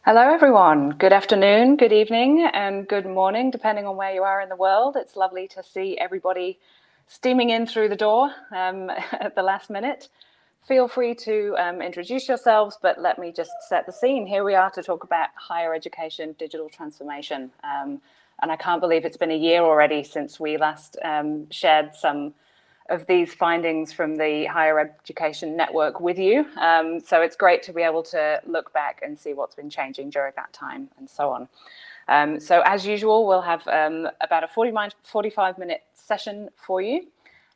Hello, everyone. Good afternoon, good evening, and good morning, depending on where you are in the world. It's lovely to see everybody steaming in through the door at the last minute. Feel free to introduce yourselves, but let me just set the scene. Here we are to talk about higher education digital transformation. And I can't believe it's been a year already since we last shared some of these findings from the Higher Education Network with you. So it's great to be able to look back and see what's been changing during that time and so on. So as usual, we'll have about a 45-minute session for you.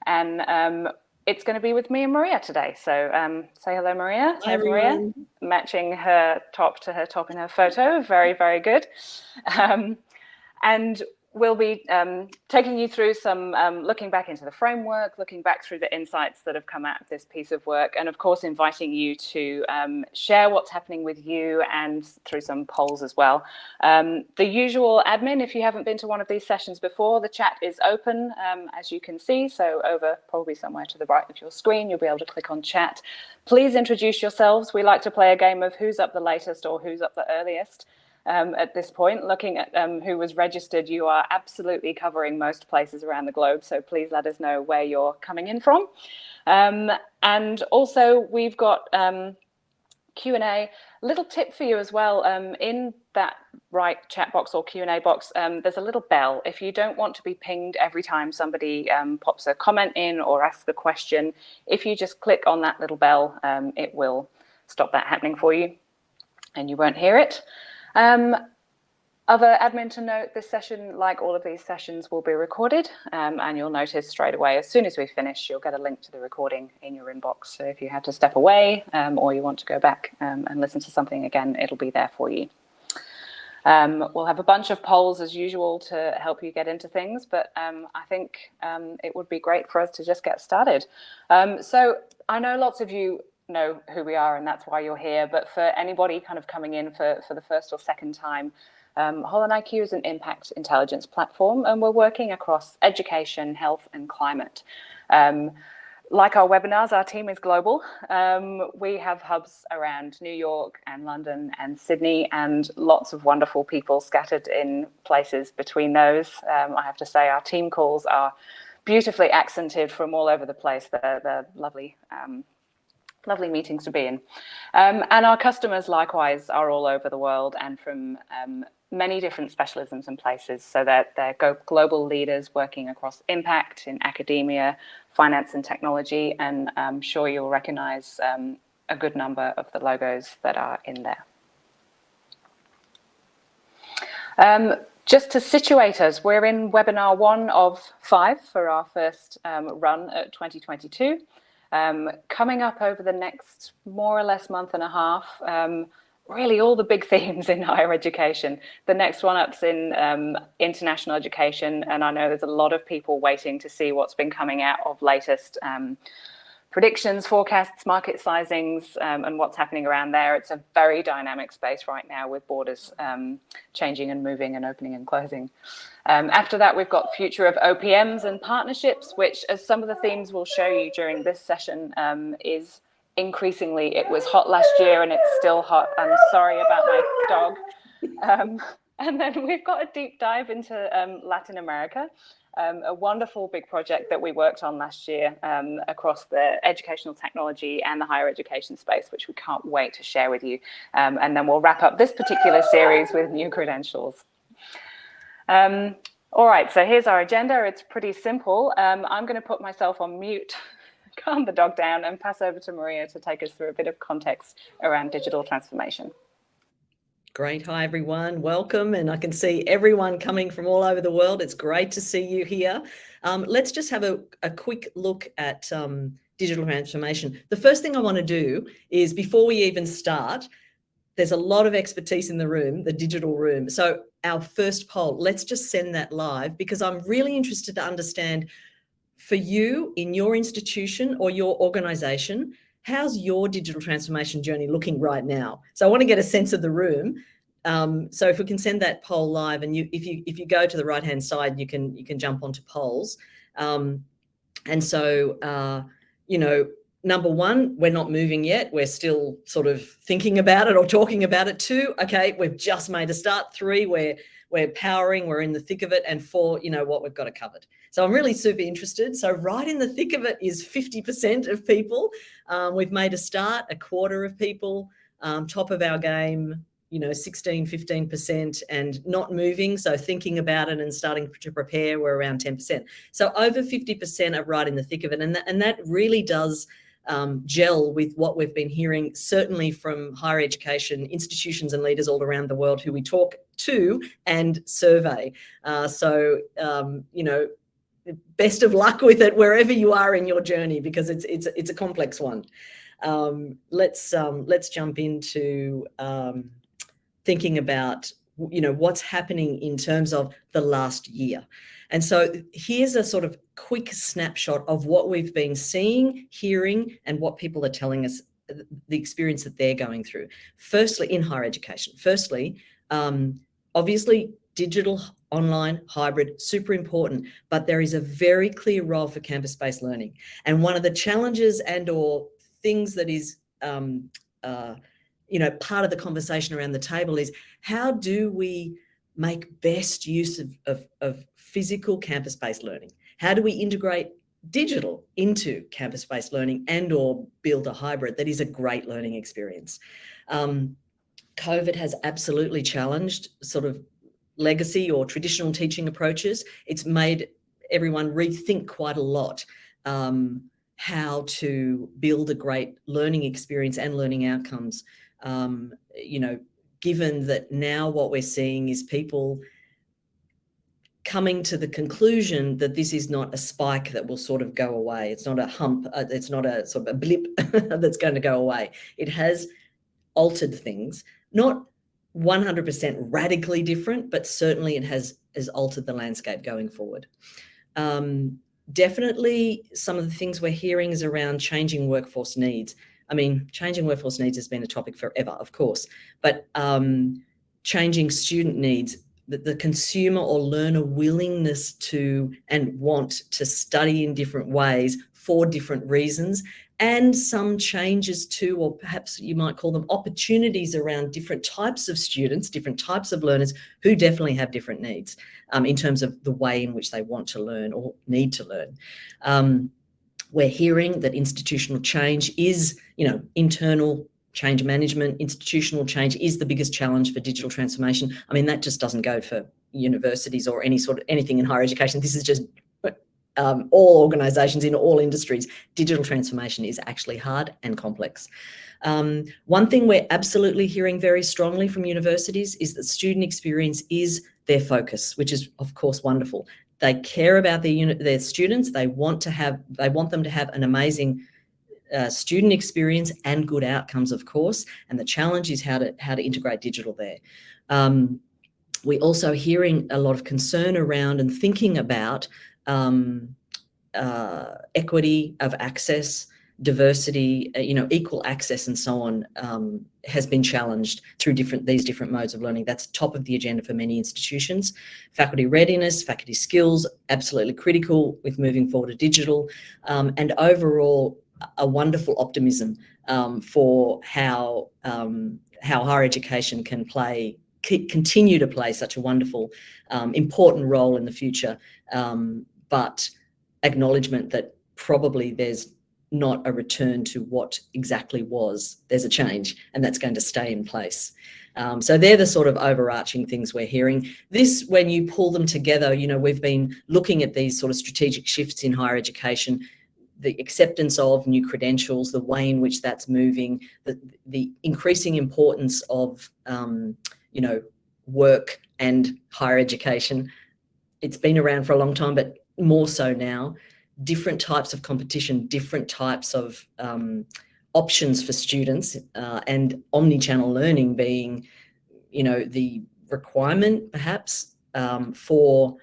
And it's going to be with me and Maria today. So say hello, Maria. Hi, everyone. Maria, matching her top to her top in her photo. Very, very good. And we'll be taking you through some looking back into the framework, looking back through the insights that have come out of this piece of work, and of course inviting you to share what's happening with you and through some polls as well. The usual admin, if you haven't been to one of these sessions before, the chat is open, as you can see, so over probably somewhere to the right of your screen, you'll be able to click on chat. Please introduce yourselves. We like to play a game of who's up the latest or who's up the earliest. At this point, looking at who was registered, you are absolutely covering most places around the globe, so please let us know where you're coming in from. And also, we've got Q&A. Little tip for you as well, in that right chat box or Q&A box, there's a little bell. If you don't want to be pinged every time somebody pops a comment in or asks a question, if you just click on that little bell, it will stop that happening for you and you won't hear it. Other admin to note, this session, like all of these sessions, will be recorded, and you'll notice straight away, as soon as we finish, you'll get a link to the recording in your inbox. So if you have to step away or you want to go back and listen to something again, it'll be there for you. We'll have a bunch of polls as usual to help you get into things, but I think it would be great for us to just get started. So I know lots of you know who we are and that's why you're here, but for anybody kind of coming in for the first or second time, HolonIQ is an impact intelligence platform and we're working across education, health and climate. Like our webinars, our team is global. We have hubs around New York and London and Sydney and lots of wonderful people scattered in places between those. I have to say our team calls are beautifully accented from all over the place. They're lovely lovely meetings to be in. And our customers likewise are all over the world and from many different specialisms and places, so that they're global leaders working across impact in academia, finance and technology, and I'm sure you'll recognize a good number of the logos that are in there. Just to situate us, we're in webinar 1 of 5 for our first run at 2022. Coming up over the next more or less month and a half, really all the big themes in higher education. The next one up's in international education, and I know there's a lot of people waiting to see what's been coming out of latest predictions, forecasts, market sizings, and what's happening around there. It's a very dynamic space right now with borders changing and moving and opening and closing. After that, we've got future of OPMs and partnerships, which, as some of the themes we'll show you during this session, is increasingly, it was hot last year and it's still hot. I'm sorry about my dog. And then we've got a deep dive into Latin America, a wonderful big project that we worked on last year across the educational technology and the higher education space, which we can't wait to share with you. And then we'll wrap up this particular series with new credentials. All right, so here's our agenda. It's pretty simple. I'm going to put myself on mute, calm the dog down, and pass over to Maria to take us through a bit of context around digital transformation. Great. Hi, everyone. Welcome. And I can see everyone coming from all over the world. It's great to see you here. Let's just have a quick look at digital transformation. The first thing I want to do is, before we even start, there's a lot of expertise in the room, the digital room. So our first poll, let's just send that live, because I'm really interested to understand, for you in your institution or your organization, how's your digital transformation journey looking right now? So I want to get a sense of the room. So if we can send that poll live, and if you go to the right-hand side, you can jump onto polls. And so, you know, number one, we're not moving yet. We're still sort of thinking about it or talking about it. 2, okay, we've just made a start. 3, we're powering, we're in the thick of it. And 4, you know what, we've got it covered. So I'm really super interested. So right in the thick of it is 50% of people. We've made a start, a quarter of people, top of our game, 16, 15%, and not moving. So thinking about it and starting to prepare, we're around 10%. So over 50% are right in the thick of it. And that really does gel with what we've been hearing, certainly from higher education institutions and leaders all around the world who we talk to and survey. Best of luck with it wherever you are in your journey, because it's a complex one. Let's jump into thinking about what's happening in terms of the last year. And so here's a sort of quick snapshot of what we've been seeing, hearing, and what people are telling us, the experience that they're going through. Firstly, in higher education. Firstly, obviously, digital, online, hybrid, super important, but there is a very clear role for campus-based learning. And one of the challenges or things that is part of the conversation around the table is, how do we make best use of physical campus-based learning? How do we integrate digital into campus-based learning or build a hybrid that is a great learning experience? COVID has absolutely challenged sort of legacy or traditional teaching approaches. It's made everyone rethink quite a lot how to build a great learning experience and learning outcomes. Given that now what we're seeing is people coming to the conclusion that this is not a spike that will sort of go away. It's not a hump. It's not a sort of a blip that's going to go away. It has altered things, not 100% radically different, but certainly it has altered the landscape going forward. Definitely some of the things we're hearing is around changing workforce needs. I mean, changing workforce needs has been a topic forever, of course, but changing student needs, the consumer or learner willingness to and want to study in different ways for different reasons, and some changes to, or perhaps you might call them opportunities around different types of students, different types of learners who definitely have different needs in terms of the way in which they want to learn or need to learn. We're hearing that institutional change is, internal change management, institutional change is the biggest challenge for digital transformation. I mean, that just doesn't go for universities or anything in higher education. This is just all organizations in all industries. Digital transformation is actually hard and complex. One thing we're absolutely hearing very strongly from universities is that student experience is their focus, which is of course wonderful. They care about their students. They want them to have an amazing student experience and good outcomes, of course. And the challenge is how to integrate digital there. We're also hearing a lot of concern around and thinking about equity of access, diversity, equal access and so on, has been challenged through these different modes of learning. That's top of the agenda for many institutions. Faculty readiness, faculty skills, absolutely critical with moving forward to digital, and overall a wonderful optimism for how higher education can continue to play such a wonderful, important role in the future, but acknowledgement that probably there's not a return to what exactly was. There's a change, and that's going to stay in place. So they're the sort of overarching things we're hearing. This, when you pull them together, we've been looking at these sort of strategic shifts in higher education, the acceptance of new credentials, the way in which that's moving, the increasing importance of, work and higher education. It's been around for a long time, but more so now. Different types of competition, different types of options for students, and omni-channel learning being, the requirement perhaps for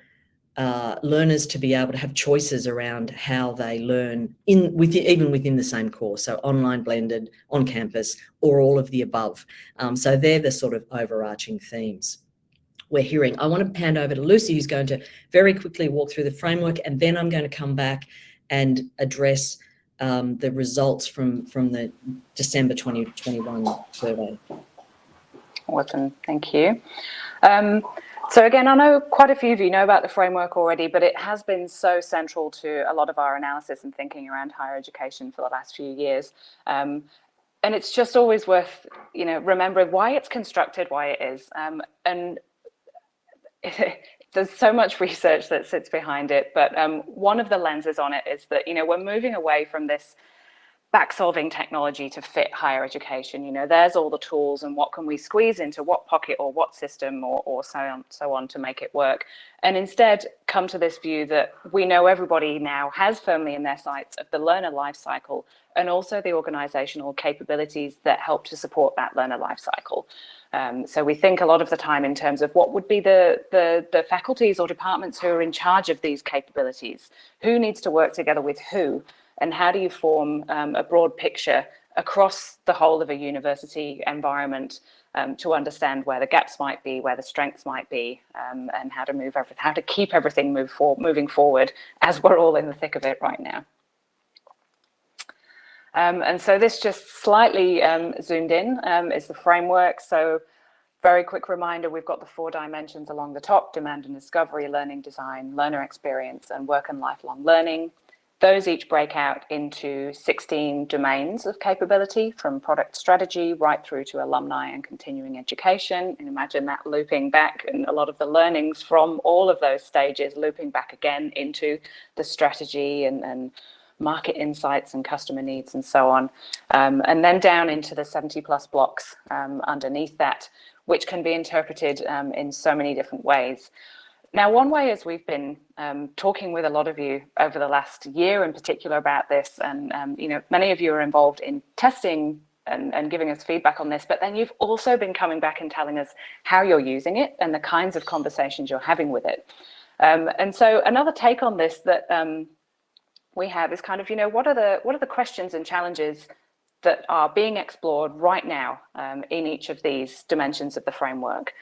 learners to be able to have choices around how they learn even within the same course. So online, blended, on campus, or all of the above. So they're the sort of overarching themes we're hearing. I want to hand over to Lucy, who's going to very quickly walk through the framework, and then I'm going to come back and address the results from the December 2021 survey. Awesome, thank you. So again, I know quite a few of you know about the framework already, but it has been so central to a lot of our analysis and thinking around higher education for the last few years. And it's just always worth, remembering why it's constructed, why it is. And there's so much research that sits behind it, but one of the lenses on it is that, we're moving away from this back-solving technology to fit higher education. There's all the tools, and what can we squeeze into what pocket or what system or so on to make it work, and instead come to this view that we know everybody now has firmly in their sights of the learner life cycle, and also the organizational capabilities that help to support that learner life cycle. So we think a lot of the time in terms of what would be the faculties or departments who are in charge of these capabilities, who needs to work together with who, and how do you form a broad picture across the whole of a university environment to understand where the gaps might be, where the strengths might be, and how to keep everything moving forward as we're all in the thick of it right now. And so this just slightly zoomed in is the framework. So very quick reminder, we've got the 4 dimensions along the top: demand and discovery, learning design, learner experience, and work and lifelong learning. Those each break out into 16 domains of capability, from product strategy right through to alumni and continuing education. And imagine that looping back, and a lot of the learnings from all of those stages looping back again into the strategy and market insights and customer needs and so on. And then down into the 70+ blocks underneath that, which can be interpreted in so many different ways. Now, one way is we've been talking with a lot of you over the last year in particular about this, and many of you are involved in testing and giving us feedback on this, but then you've also been coming back and telling us how you're using it and the kinds of conversations you're having with it. And so another take on this that we have is kind of, what are the questions and challenges that are being explored right now in each of these dimensions of the framework?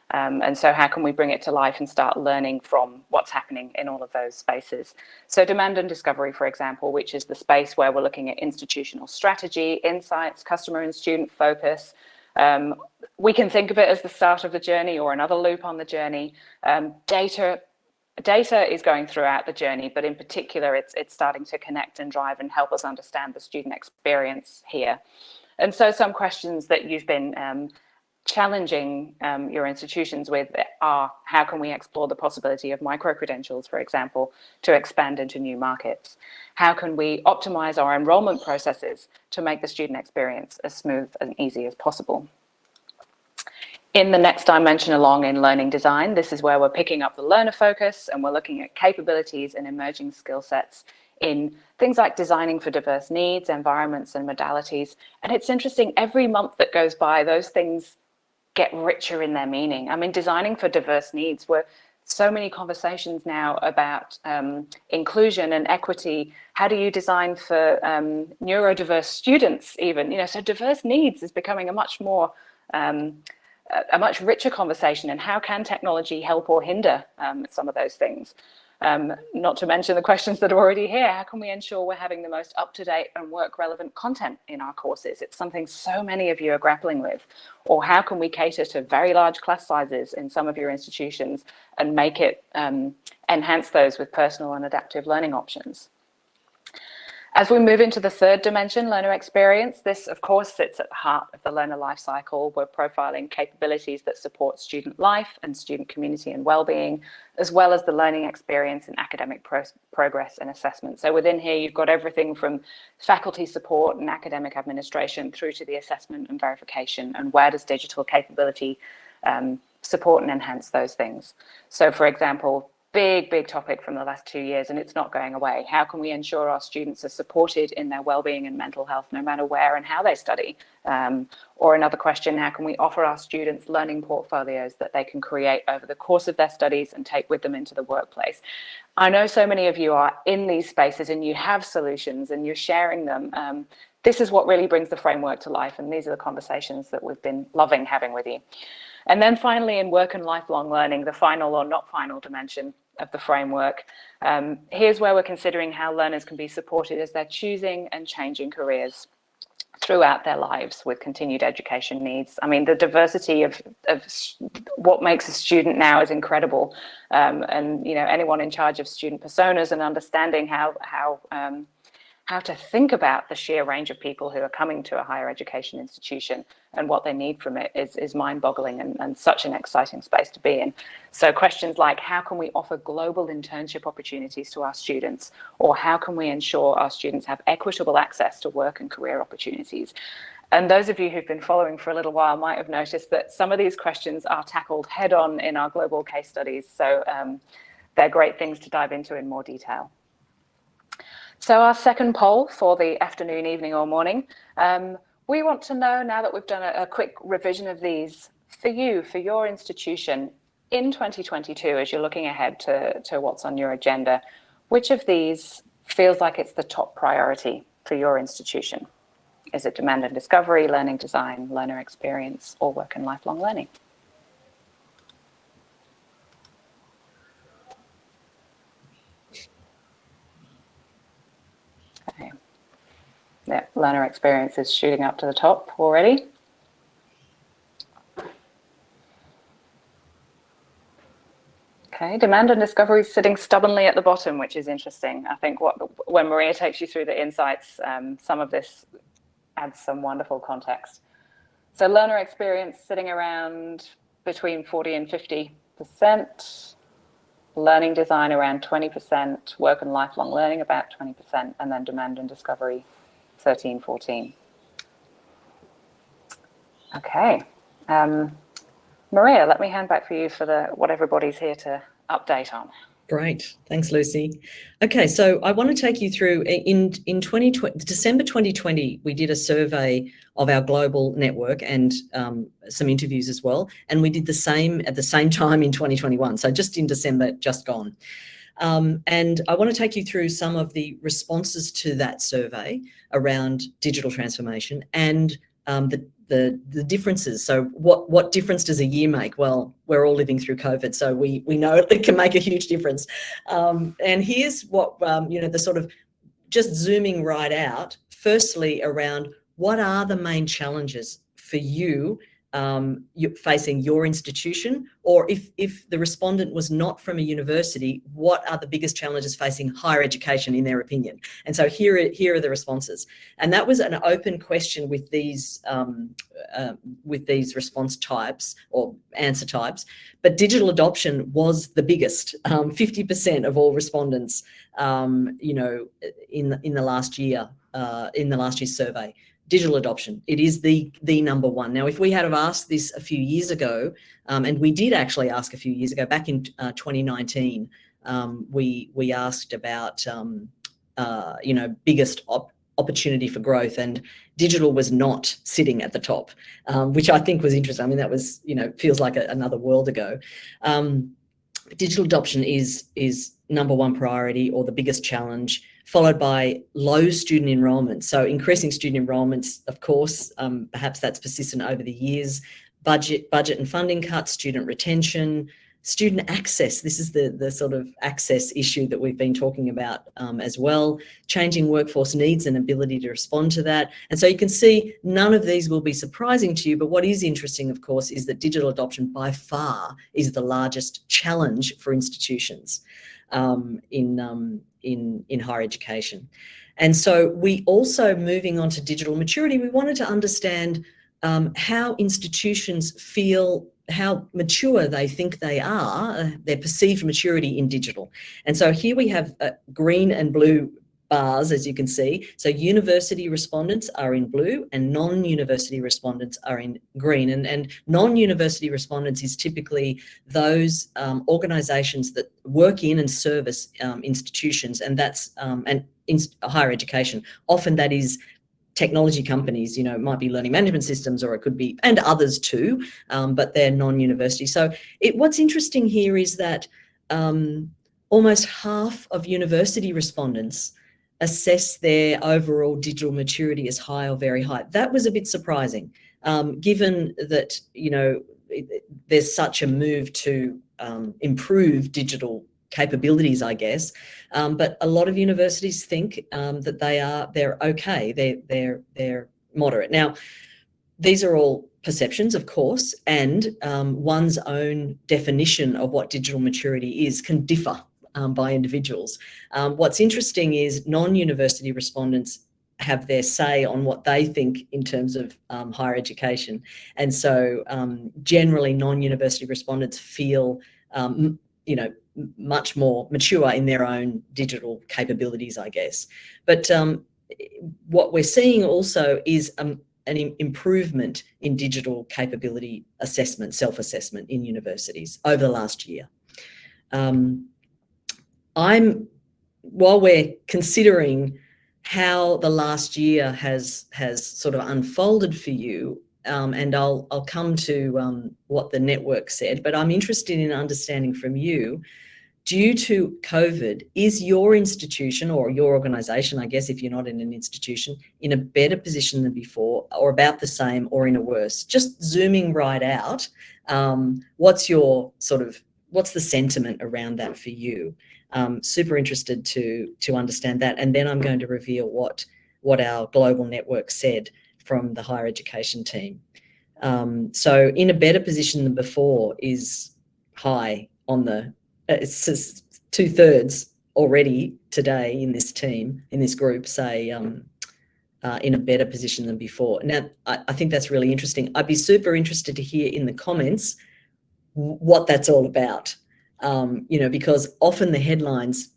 And so how can we bring it to life and start learning from what's happening in all of those spaces? So demand and discovery, for example, which is the space where we're looking at institutional strategy, insights, customer and student focus. We can think of it as the start of the journey or another loop on the journey. Data is going throughout the journey, but in particular, it's starting to connect and drive and help us understand the student experience here. And so some questions that you've been challenging your institutions with are: how can we explore the possibility of micro-credentials, for example, to expand into new markets? How can we optimize our enrollment processes to make the student experience as smooth and easy as possible? In the next dimension along in learning design, this is where we're picking up the learner focus, and we're looking at capabilities and emerging skill sets in things like designing for diverse needs, environments, and modalities. And it's interesting, every month that goes by, those things get richer in their meaning. I mean, designing for diverse needs, were so many conversations now about inclusion and equity. How do you design for neurodiverse students even? So diverse needs is becoming a much richer conversation, and how can technology help or hinder some of those things? Not to mention the questions that are already here. How can we ensure we're having the most up-to-date and work-relevant content in our courses? It's something so many of you are grappling with. Or how can we cater to very large class sizes in some of your institutions and make it enhance those with personal and adaptive learning options? As we move into the third dimension, learner experience, this of course sits at the heart of the learner life cycle. We're profiling capabilities that support student life and student community and well-being, as well as the learning experience and academic progress and assessment. So within here, you've got everything from faculty support and academic administration through to the assessment and verification, and where does digital capability support and enhance those things? So for example, big topic from the last 2 years, and it's not going away. How can we ensure our students are supported in their well-being and mental health, no matter where and how they study? Or another question, how can we offer our students learning portfolios that they can create over the course of their studies and take with them into the workplace? I know so many of you are in these spaces and you have solutions and you're sharing them. This is what really brings the framework to life, and these are the conversations that we've been loving having with you. And then finally, in work and lifelong learning, the final or not final dimension, the framework. Here's where we're considering how learners can be supported as they're choosing and changing careers throughout their lives with continued education needs. I mean, the diversity of what makes a student now is incredible. And, you know, anyone in charge of student personas and understanding how to think about the sheer range of people who are coming to a higher education institution and what they need from it is mind-boggling and such an exciting space to be in. So questions like, how can we offer global internship opportunities to our students? Or how can we ensure our students have equitable access to work and career opportunities? And those of you who've been following for a little while might have noticed that some of these questions are tackled head-on in our global case studies. So they're great things to dive into in more detail. So our second poll for the afternoon, evening or morning, we want to know, now that we've done a quick revision of these, for you, for your institution in 2022, as you're looking ahead to what's on your agenda, which of these feels like it's the top priority for your institution? Is it demand and discovery, learning design, learner experience, or work and lifelong learning? Okay. Yeah, learner experience is shooting up to the top already. Okay, demand and discovery is sitting stubbornly at the bottom, which is interesting. I think when Maria takes you through the insights, some of this adds some wonderful context. So learner experience sitting around between 40 and 50%, learning design around 20%, work and lifelong learning about 20%, and then demand and discovery 13, 14. Okay. Maria, let me hand back for you for what everybody's here to update on. Great. Thanks, Lucy. Okay, so I want to take you through in 2020, December 2020, we did a survey of our global network and some interviews as well. And we did the same at the same time in 2021. So just in December, just gone. And I want to take you through some of the responses to that survey around digital transformation and the differences. So what difference does a year make? Well, we're all living through COVID, so we know it can make a huge difference. And here's what, the sort of just zooming right out, firstly around what are the main challenges for you facing your institution, or if the respondent was not from a university, what are the biggest challenges facing higher education in their opinion? And so here are the responses. And that was an open question with these response types or answer types, but digital adoption was the biggest, 50% of all respondents, in the last year, in the last year's survey. Digital adoption, it is the number one. Now, if we had have asked this a few years ago, and we did actually ask a few years ago, back in 2019, we asked about, biggest opportunity for growth, and digital was not sitting at the top, which I think was interesting. I mean, that was, feels like another world ago. Digital adoption is number one priority or the biggest challenge, followed by low student enrolment. So increasing student enrolments, of course, perhaps that's persistent over the years, budget and funding cuts, student retention, student access. This is the sort of access issue that we've been talking about as well, changing workforce needs and ability to respond to that. And so you can see none of these will be surprising to you, but what is interesting, of course, is that digital adoption by far is the largest challenge for institutions in higher education. And so we also, moving on to digital maturity, we wanted to understand how institutions feel, how mature they think they are, their perceived maturity in digital. And so here we have green and blue bars, as you can see. So university respondents are in blue and non-university respondents are in green. And non-university respondents is typically those organisations that work in and service institutions, and that's higher education. Often that is technology companies, it might be learning management systems, or it could be, and others too, but they're non-university. So what's interesting here is that almost half of university respondents assess their overall digital maturity as high or very high. That was a bit surprising, given that, there's such a move to improve digital capabilities, I guess. But a lot of universities think that they're okay, they're moderate. Now, these are all perceptions, of course, and one's own definition of what digital maturity is can differ by individuals. What's interesting is non-university respondents have their say on what they think in terms of higher education. And so generally non-university respondents feel, much more mature in their own digital capabilities, I guess. But what we're seeing also is an improvement in digital capability assessment, self-assessment in universities over the last year. While we're considering how the last year has sort of unfolded for you, and I'll come to what the network said, but I'm interested in understanding from you, due to COVID, is your institution or your organisation, I guess if you're not in an institution, in a better position than before, or about the same, or in a worse? Just zooming right out, what's the sentiment around that for you? Super interested to understand that, and then I'm going to reveal what our global network said from the higher education team. So in a better position than before is high on the, it's just 2/3 already today in this team, in this group, say in a better position than before. Now, I think that's really interesting. I'd be super interested to hear in the comments what that's all about, because often the headlines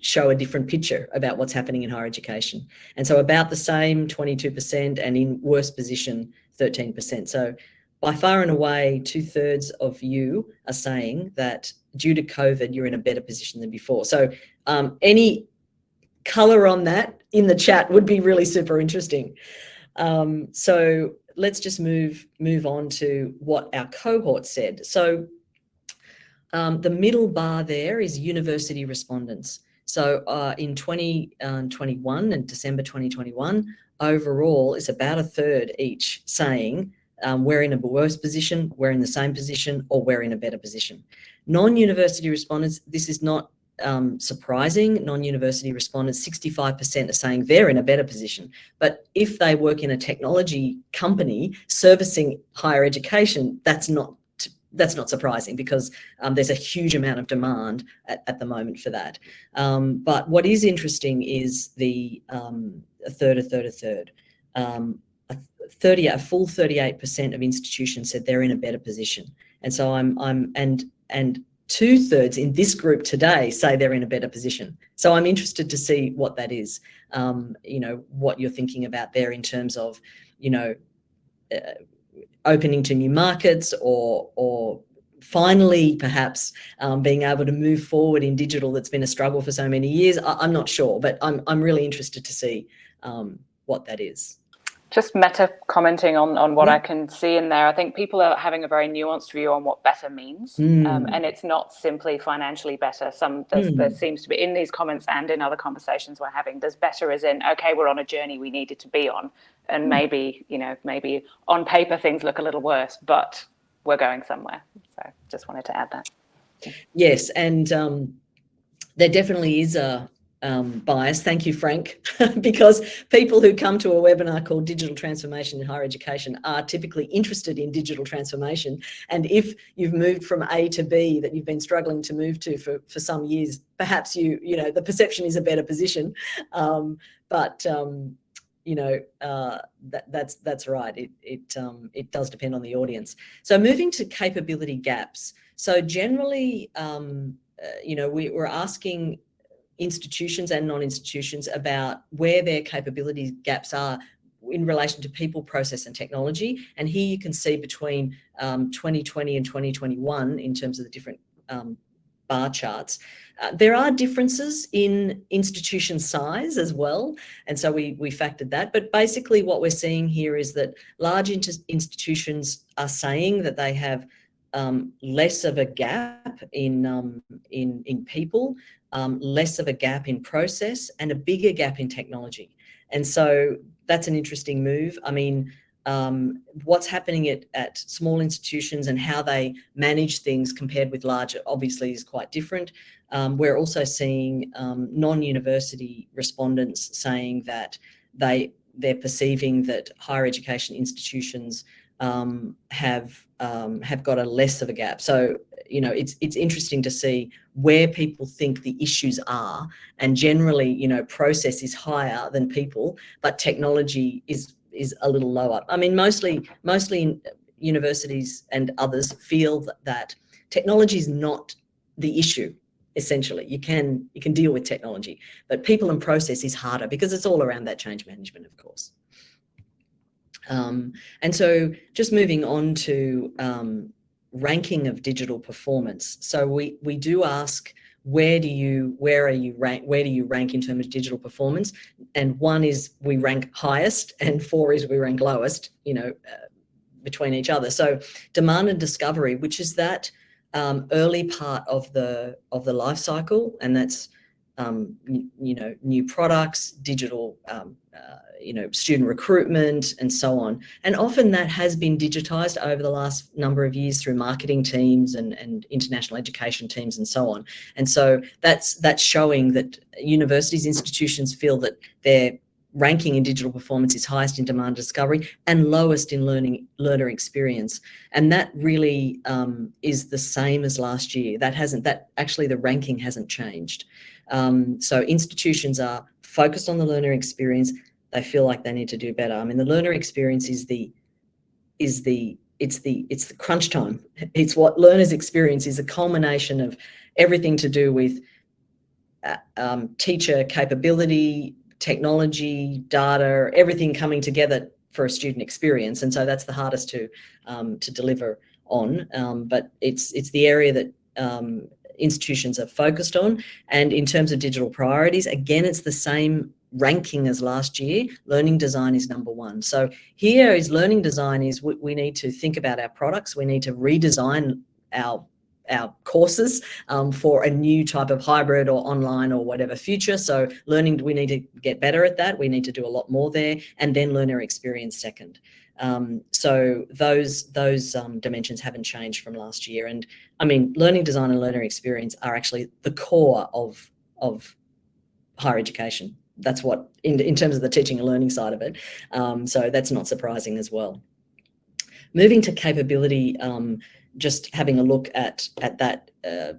show a different picture about what's happening in higher education. And so about the same, 22%, and in worse position, 13%. So by far and away, 2/3 of you are saying that due to COVID, you're in a better position than before. So any color on that in the chat would be really super interesting. So let's just move on to what our cohort said. So the middle bar there is university respondents. So in 2021 and December 2021, overall, it's about 1/3 each saying we're in a worse position, we're in the same position, or we're in a better position. Non-university respondents, this is not surprising. Non-university respondents, 65% are saying they're in a better position. But if they work in a technology company servicing higher education, that's not surprising, because there's a huge amount of demand at the moment for that. But what is interesting is the a third. A full 38% of institutions said they're in a better position. And so and 2/3 in this group today say they're in a better position. So I'm interested to see what that is, what you're thinking about there in terms of, opening to new markets, or finally perhaps being able to move forward in digital that's been a struggle for so many years. I'm not sure, but I'm really interested to see what that is. Just meta commenting on what I can see in there. I think people are having a very nuanced view on what better means. And it's not simply financially better. There seems to be, in these comments and in other conversations we're having, there's better as in, okay, we're on a journey we needed to be on. And maybe on paper things look a little worse, but we're going somewhere. So just wanted to add that. Yes, and there definitely is a bias. Thank you, Frank, because people who come to a webinar called Digital Transformation in Higher Education are typically interested in digital transformation. And if you've moved from A to B that you've been struggling to move to for some years, perhaps the perception is a better position. That's right. It does depend on the audience. So moving to capability gaps. So generally, we're asking institutions and non-institutions about where their capability gaps are in relation to people, process and technology. And here you can see between 2020 and 2021 in terms of the different bar charts. There are differences in institution size as well. And so we factored that. But basically what we're seeing here is that large institutions are saying that they have less of a gap in people, less of a gap in process, and a bigger gap in technology. And so that's an interesting move. I mean, what's happening at small institutions and how they manage things compared with larger obviously is quite different. We're also seeing non-university respondents saying that they're perceiving that higher education institutions have got a less of a gap. So, you know, it's interesting to see where people think the issues are, and generally, you know, process is higher than people, but technology is a little lower. I mean, mostly universities and others feel that technology is not the issue. Essentially, you can deal with technology, but people and process is harder because it's all around that change management, of course. And so just moving on to ranking of digital performance. So we do ask, where do you rank in terms of digital performance? And 1 is we rank highest, and 4 is we rank lowest, you know, between each other. So demand and discovery, which is that early part of the life cycle, and that's you know, new products, digital you know, student recruitment, and so on. And often that has been digitized over the last number of years through marketing teams and international education teams and so on. And so that's showing that universities, institutions feel that their ranking in digital performance is highest in demand discovery and lowest in learner experience. And that really is the same as last year. That actually the ranking hasn't changed. So institutions are focused on the learner experience. They feel like they need to do better. I mean, the learner experience is the crunch time. It's what learners experience is a culmination of everything to do with teacher capability, technology, data, everything coming together for a student experience. And so that's the hardest to deliver on. But it's the area that institutions are focused on. And in terms of digital priorities, again, it's the same ranking as last year. Learning design is number 1. So here is learning design is we need to think about our products. We need to redesign our courses for a new type of hybrid or online or whatever future. So learning, we need to get better at that. We need to do a lot more there, and then learner experience second. So those dimensions haven't changed from last year. And I mean, learning design and learner experience are actually the core of higher education. That's what, in terms of the teaching and learning side of it. So that's not surprising as well. Moving to capability, just having a look at that,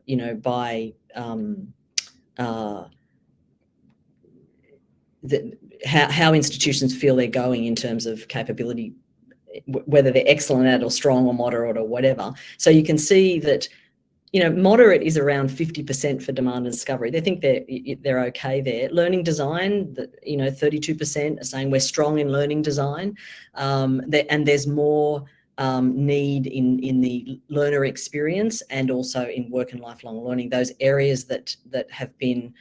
you know, by how institutions feel they're going in terms of capability, whether they're excellent at or strong or moderate or whatever. So you can see that, you know, moderate is around 50% for demand and discovery. They think they're okay there. Learning design, you know, 32% are saying we're strong in learning design, and there's more need in the learner experience and also in work and lifelong learning. Those areas that have been,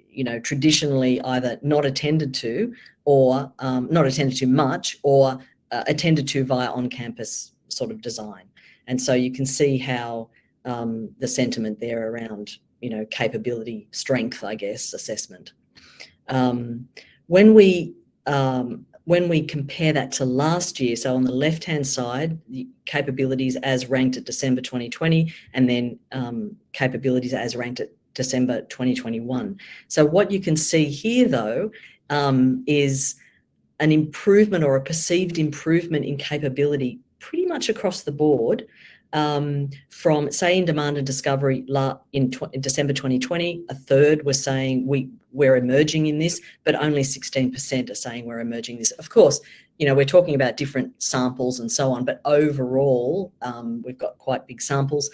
you know, traditionally either not attended to or not attended to much, or attended to via on-campus sort of design. And so you can see how the sentiment there around, you know, capability, strength, I guess, assessment. When we compare that to last year, so on the left-hand side, the capabilities as ranked at December 2020, and then capabilities as ranked at December 2021. So what you can see here, though, is an improvement or a perceived improvement in capability pretty much across the board. From, say, in demand and discovery in December 2020, a third were saying we're emerging in this, but only 16% are saying we're emerging this. Of course, you know, we're talking about different samples and so on, but overall, we've got quite big samples.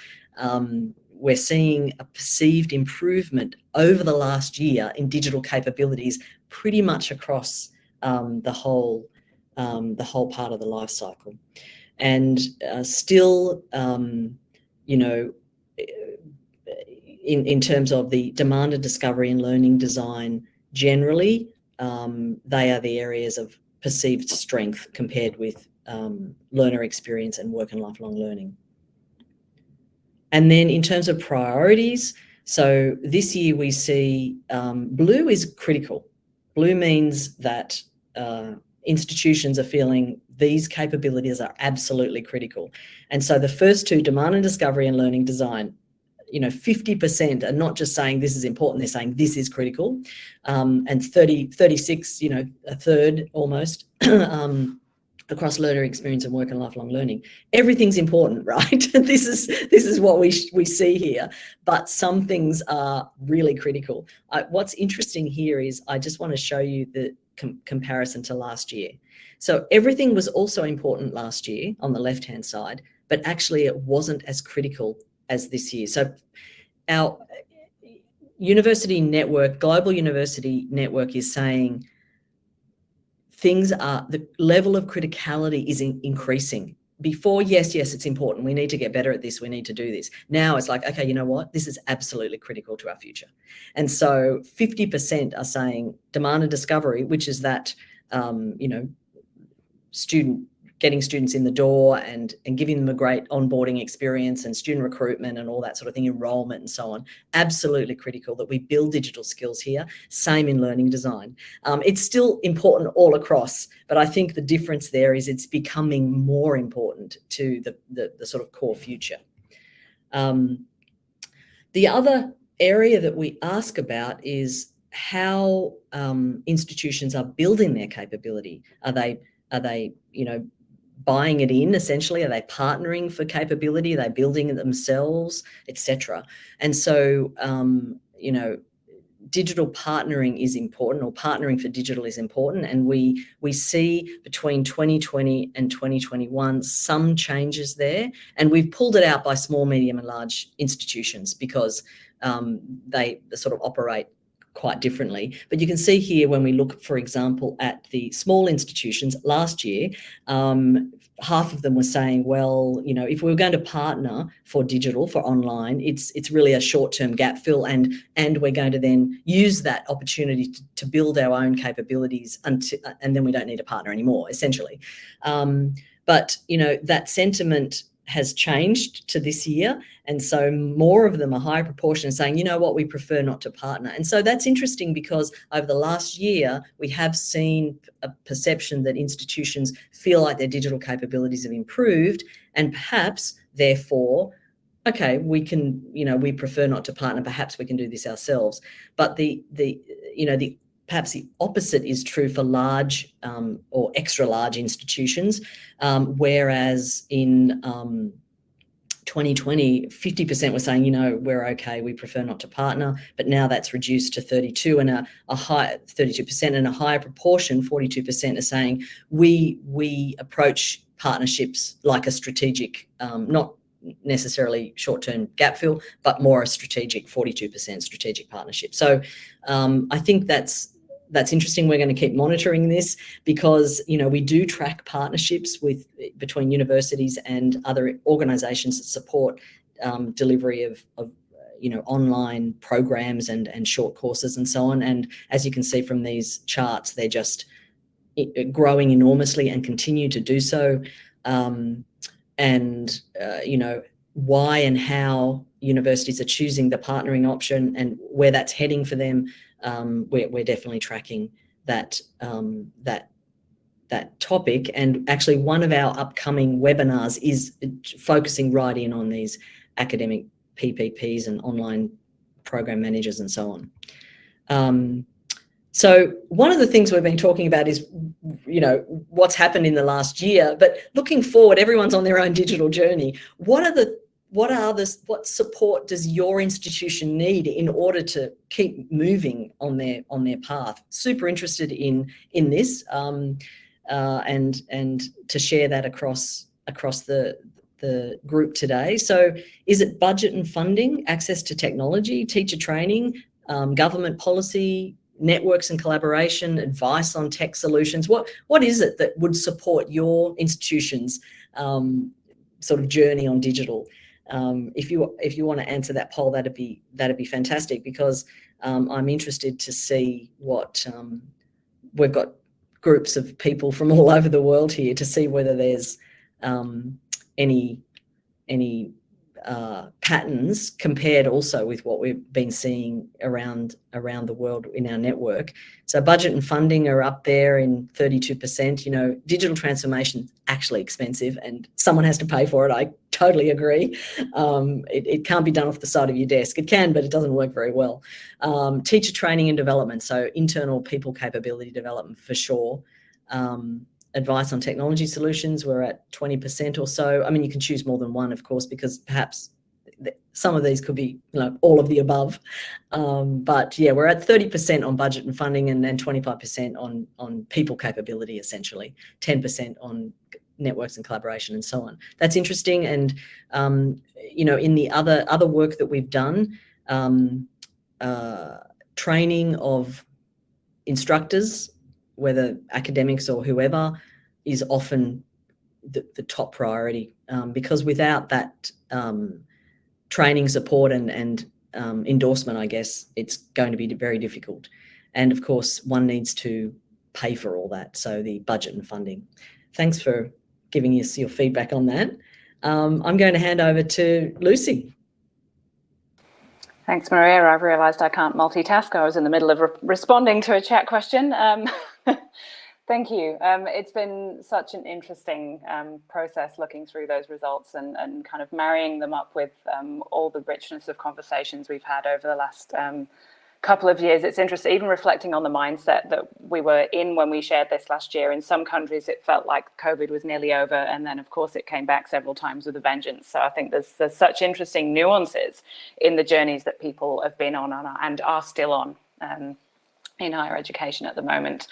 We're seeing a perceived improvement over the last year in digital capabilities pretty much across the whole part of the life cycle. And still, you know, in terms of the demand and discovery and learning design generally, they are the areas of perceived strength compared with learner experience and work and lifelong learning. And then in terms of priorities, so this year we see blue is critical. Blue means that institutions are feeling these capabilities are absolutely critical. And so the first two, demand and discovery and learning design, 50% are not just saying this is important, they're saying this is critical. And 36, a third almost, across learner experience and work and lifelong learning. Everything's important, right? This is what we see here, but some things are really critical. What's interesting here is I just want to show you the comparison to last year. So everything was also important last year on the left-hand side, but actually it wasn't as critical as this year. So our university network, global university network, is saying the level of criticality is increasing. Before, yes, it's important. We need to get better at this. We need to do this. Now it's like, okay, you know what? This is absolutely critical to our future. And so 50% are saying demand and discovery, which is that, getting students in the door and giving them a great onboarding experience and student recruitment and all that sort of thing, enrollment and so on. Absolutely critical that we build digital skills here. Same in learning design. It's still important all across, but I think the difference there is it's becoming more important to the sort of core future. The other area that we ask about is how institutions are building their capability. Are they buying it in, essentially? Are they partnering for capability? Are they building it themselves, etc.? And so, digital partnering is important, or partnering for digital is important. And we see between 2020 and 2021 some changes there. And we've pulled it out by small, medium and large institutions because they sort of operate quite differently. But you can see here when we look, for example, at the small institutions last year, half of them were saying, well, if we were going to partner for digital, for online, it's really a short-term gap fill, and we're going to then use that opportunity to build our own capabilities and then we don't need a partner anymore, essentially. But that sentiment has changed to this year. And so more of them, a higher proportion, are saying, you know what, we prefer not to partner. And so that's interesting because over the last year, we have seen a perception that institutions feel like their digital capabilities have improved, and perhaps, therefore, okay, we can, we prefer not to partner, perhaps we can do this ourselves. But perhaps the opposite is true for large or extra large institutions, whereas in 2020, 50% were saying, we're okay, we prefer not to partner, but now that's reduced to 32% and a higher proportion, 42%, are saying we approach partnerships like a strategic, not necessarily short-term gap fill, but more a strategic, 42% strategic partnership. So I think that's interesting. We're going to keep monitoring this because, we do track partnerships between universities and other organisations that support delivery of online programs and short courses and so on. And as you can see from these charts, they're just growing enormously and continue to do so. Why and how universities are choosing the partnering option and where that's heading for them, we're definitely tracking that topic. And actually, one of our upcoming webinars is focusing right in on these academic PPPs and online program managers and so on. So one of the things we've been talking about is, what's happened in the last year, but looking forward, everyone's on their own digital journey. What support does your institution need in order to keep moving on their path? Super interested in this, and to share that across the group today. So is it budget and funding, access to technology, teacher training, government policy, networks and collaboration, advice on tech solutions? What is it that would support your institution's sort of journey on digital? If you want to answer that poll, that'd be fantastic, because I'm interested to see what we've got groups of people from all over the world here to see whether there's any patterns compared also with what we've been seeing around the world in our network. So budget and funding are up there in 32%. You know, digital transformation actually expensive and someone has to pay for it. I totally agree. It can't be done off the side of your desk. It can, but it doesn't work very well. Teacher training and development, so internal people capability development for sure. Advice on technology solutions, we're at 20% or so. I mean, you can choose more than one, of course, because perhaps some of these could be, you know, all of the above. But yeah, we're at 30% on budget and funding, and then 25% on people capability, essentially, 10% on networks and collaboration and so on. That's interesting. And, you know, in the other work that we've done, training of instructors, whether academics or whoever, is often the top priority, because without that training support and endorsement, I guess, it's going to be very difficult. And of course, one needs to pay for all that, so the budget and funding. Thanks for giving us your feedback on that. I'm going to hand over to Lucy. Thanks, Maria. I've realised I can't multitask. I was in the middle of responding to a chat question. Thank you. It's been such an interesting process looking through those results and kind of marrying them up with all the richness of conversations we've had over the last couple of years. It's interesting, even reflecting on the mindset that we were in when we shared this last year. In some countries, it felt like COVID was nearly over. And then, of course, it came back several times with a vengeance. So I think there's such interesting nuances in the journeys that people have been on and are still on in higher education at the moment.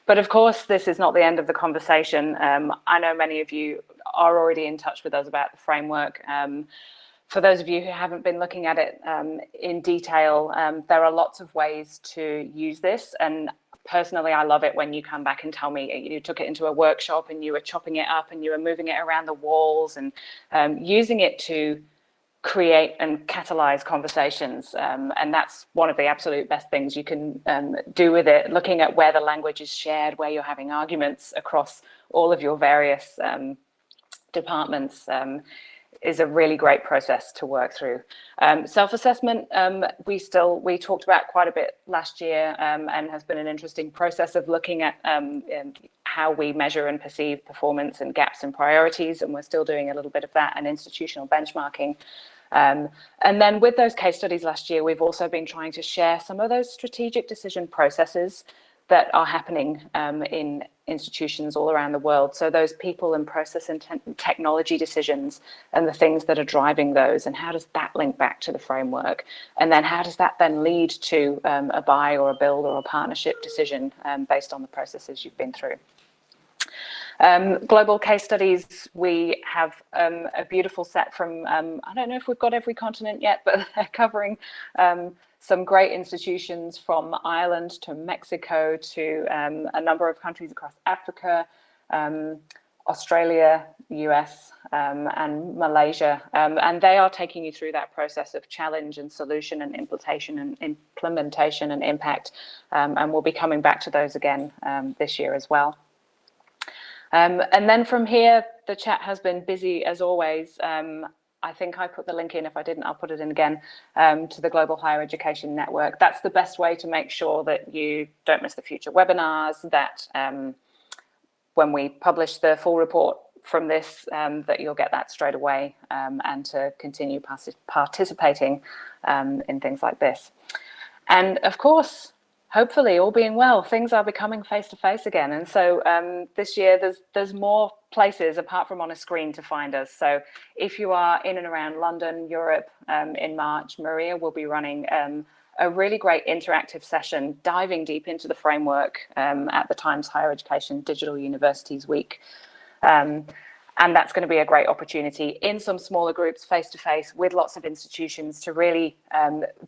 But of course, this is not the end of the conversation. I know many of you are already in touch with us about the framework. For those of you who haven't been looking at it in detail, there are lots of ways to use this. And personally, I love it when you come back and tell me you took it into a workshop and you were chopping it up and you were moving it around the walls and using it to create and catalyze conversations. And that's one of the absolute best things you can do with it, looking at where the language is shared, where you're having arguments across all of your various departments. Is a really great process to work through. Self-assessment, we talked about quite a bit last year, and has been an interesting process of looking at how we measure and perceive performance and gaps and priorities, and we're still doing a little bit of that, and institutional benchmarking. And then with those case studies last year, we've also been trying to share some of those strategic decision processes that are happening in institutions all around the world. So those people and process and technology decisions and the things that are driving those, and how does that link back to the framework? And then how does that then lead to a buy or a build or a partnership decision based on the processes you've been through? Global case studies, we have a beautiful set from, I don't know if we've got every continent yet, but they're covering some great institutions from Ireland to Mexico to a number of countries across Africa, Australia, US, and Malaysia. And they are taking you through that process of challenge and solution and implementation and impact. And we'll be coming back to those again this year as well. And then from here, the chat has been busy as always. I think I put the link in. If I didn't, I'll put it in again, to the Global Higher Education Network. That's the best way to make sure that you don't miss the future webinars, that when we publish the full report from this, that you'll get that straight away, and to continue participating in things like this. And of course, hopefully, all being well, things are becoming face-to-face again. And so this year, there's more places apart from on a screen to find us. So if you are in and around London, Europe, in March, Maria will be running a really great interactive session diving deep into the framework at the Times Higher Education Digital Universities Week. And that's going to be a great opportunity in some smaller groups, face-to-face, with lots of institutions to really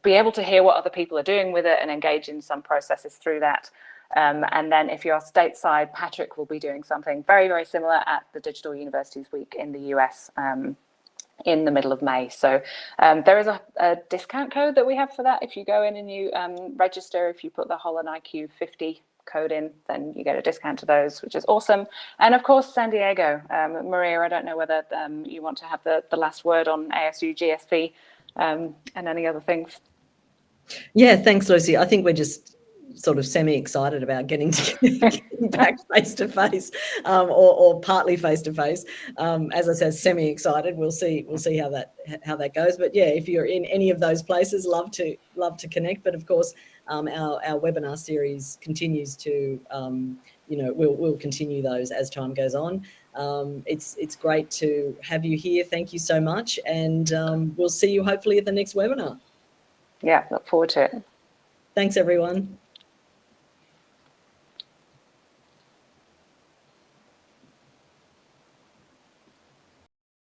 be able to hear what other people are doing with it and engage in some processes through that. And then if you're stateside, Patrick will be doing something very, very similar at the Digital Universities Week in the US in the middle of May. So there is a discount code that we have for that. If you go in and you register, if you put the HolonIQ 50 code in, then you get a discount to those, which is awesome. And of course, San Diego. Maria, I don't know whether you want to have the last word on ASU GSV and any other things. Yeah, thanks, Lucy. I think we're just sort of semi-excited about getting back face-to-face, or partly face-to-face. As I said, semi-excited. We'll see how that goes. But yeah, if you're in any of those places, love to connect. But of course, our webinar series continues to, we'll continue those as time goes on. It's great to have you here. Thank you so much, and we'll see you hopefully at the next webinar. Yeah, look forward to it. Thanks, everyone.